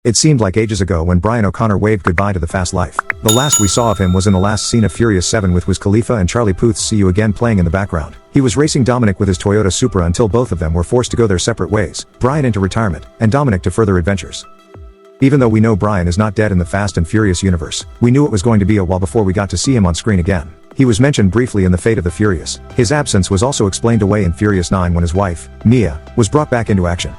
It seemed like ages ago when Brian O'Connor waved goodbye to the fast life. The last we saw of him was in the last scene of Furious 7 with Wiz Khalifa and Charlie Puth's See You Again playing in the background. He was racing Dominic with his Toyota Supra until both of them were forced to go their separate ways, Brian into retirement, and Dominic to further adventures. Even though we know Brian is not dead in the Fast and Furious universe, we knew it was going to be a while before we got to see him on screen again. He was mentioned briefly in The Fate of the Furious. His absence was also explained away in Furious 9 when his wife, Mia, was brought back into action.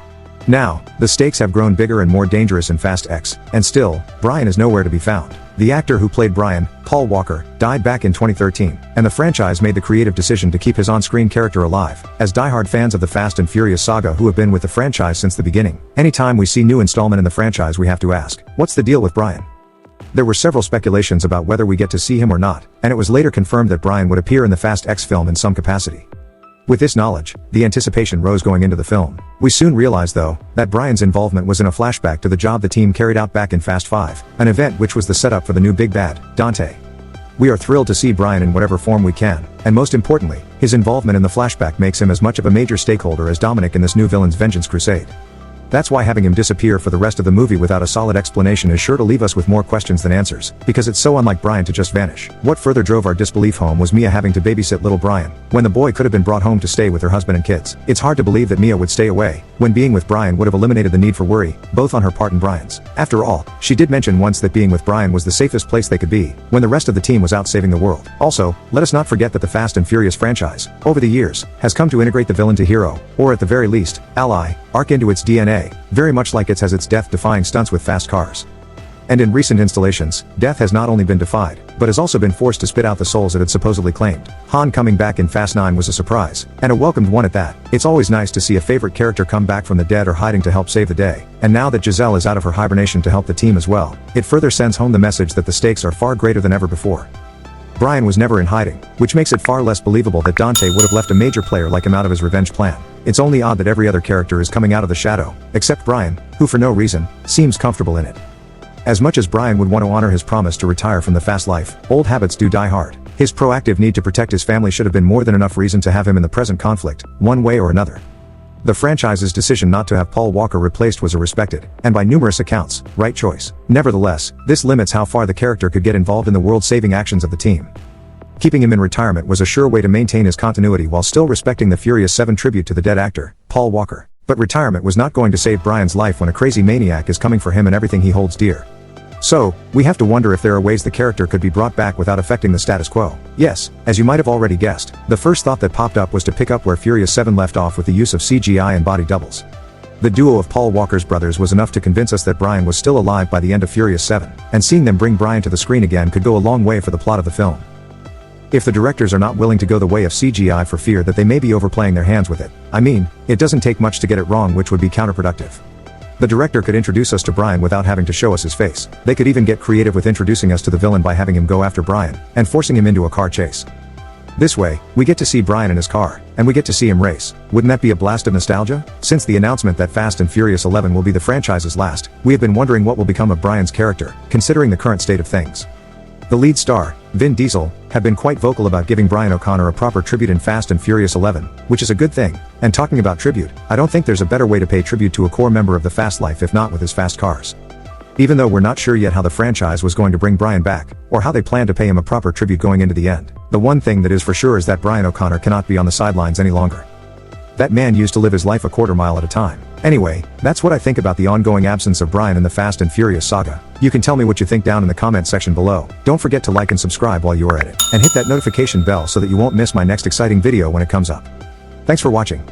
Now, the stakes have grown bigger and more dangerous in Fast X, and still, Brian is nowhere to be found. The actor who played Brian, Paul Walker, died back in 2013, and the franchise made the creative decision to keep his on-screen character alive. As diehard fans of the Fast and Furious saga who have been with the franchise since the beginning, anytime we see new installment in the franchise we have to ask, what's the deal with Brian? There were several speculations about whether we get to see him or not, and it was later confirmed that Brian would appear in the Fast X film in some capacity. With this knowledge, the anticipation rose going into the film. We soon realized though, that Brian's involvement was in a flashback to the job the team carried out back in Fast 5, an event which was the setup for the new big bad, Dante. We are thrilled to see Brian in whatever form we can, and most importantly, his involvement in the flashback makes him as much of a major stakeholder as Dominic in this new villain's vengeance crusade. That's why having him disappear for the rest of the movie without a solid explanation is sure to leave us with more questions than answers, because it's so unlike Brian to just vanish. What further drove our disbelief home was Mia having to babysit little Brian, when the boy could have been brought home to stay with her husband and kids. It's hard to believe that Mia would stay away, when being with Brian would have eliminated the need for worry, both on her part and Brian's. After all, she did mention once that being with Brian was the safest place they could be, when the rest of the team was out saving the world. Also, let us not forget that the Fast and Furious franchise, over the years, has come to integrate the villain to hero, or at the very least, ally, arc into its DNA, very much like it has its death-defying stunts with fast cars. And in recent installations, death has not only been defied, but has also been forced to spit out the souls it had supposedly claimed. Han coming back in Fast 9 was a surprise, and a welcomed one at that. It's always nice to see a favorite character come back from the dead or hiding to help save the day, and now that Giselle is out of her hibernation to help the team as well, it further sends home the message that the stakes are far greater than ever before. Brian was never in hiding, which makes it far less believable that Dante would have left a major player like him out of his revenge plan. It's only odd that every other character is coming out of the shadow, except Brian, who for no reason, seems comfortable in it. As much as Brian would want to honor his promise to retire from the fast life, old habits do die hard. His proactive need to protect his family should have been more than enough reason to have him in the present conflict, one way or another. The franchise's decision not to have Paul Walker replaced was a respected, and by numerous accounts, right choice. Nevertheless, this limits how far the character could get involved in the world-saving actions of the team. Keeping him in retirement was a sure way to maintain his continuity while still respecting the Furious 7 tribute to the dead actor, Paul Walker. But retirement was not going to save Brian's life when a crazy maniac is coming for him and everything he holds dear. So, we have to wonder if there are ways the character could be brought back without affecting the status quo. Yes, as you might have already guessed, the first thought that popped up was to pick up where Furious 7 left off with the use of CGI and body doubles. The duo of Paul Walker's brothers was enough to convince us that Brian was still alive by the end of Furious 7, and seeing them bring Brian to the screen again could go a long way for the plot of the film. If the directors are not willing to go the way of CGI for fear that they may be overplaying their hands with it, I mean, it doesn't take much to get it wrong, which would be counterproductive. The director could introduce us to Brian without having to show us his face. They could even get creative with introducing us to the villain by having him go after Brian, and forcing him into a car chase. This way, we get to see Brian in his car, and we get to see him race. Wouldn't that be a blast of nostalgia? Since the announcement that Fast and Furious 11 will be the franchise's last, we have been wondering what will become of Brian's character, considering the current state of things. The lead star, Vin Diesel, have been quite vocal about giving Brian O'Connor a proper tribute in Fast and Furious 11, which is a good thing. And talking about tribute, I don't think there's a better way to pay tribute to a core member of the fast life if not with his fast cars. Even though we're not sure yet how the franchise was going to bring Brian back, or how they plan to pay him a proper tribute going into the end, the one thing that is for sure is that Brian O'Connor cannot be on the sidelines any longer. That man used to live his life a quarter mile at a time. Anyway, that's what I think about the ongoing absence of Brian in the Fast and Furious saga. You can tell me what you think down in the comment section below. Don't forget to like and subscribe while you are at it, and hit that notification bell so that you won't miss my next exciting video when it comes up. Thanks for watching.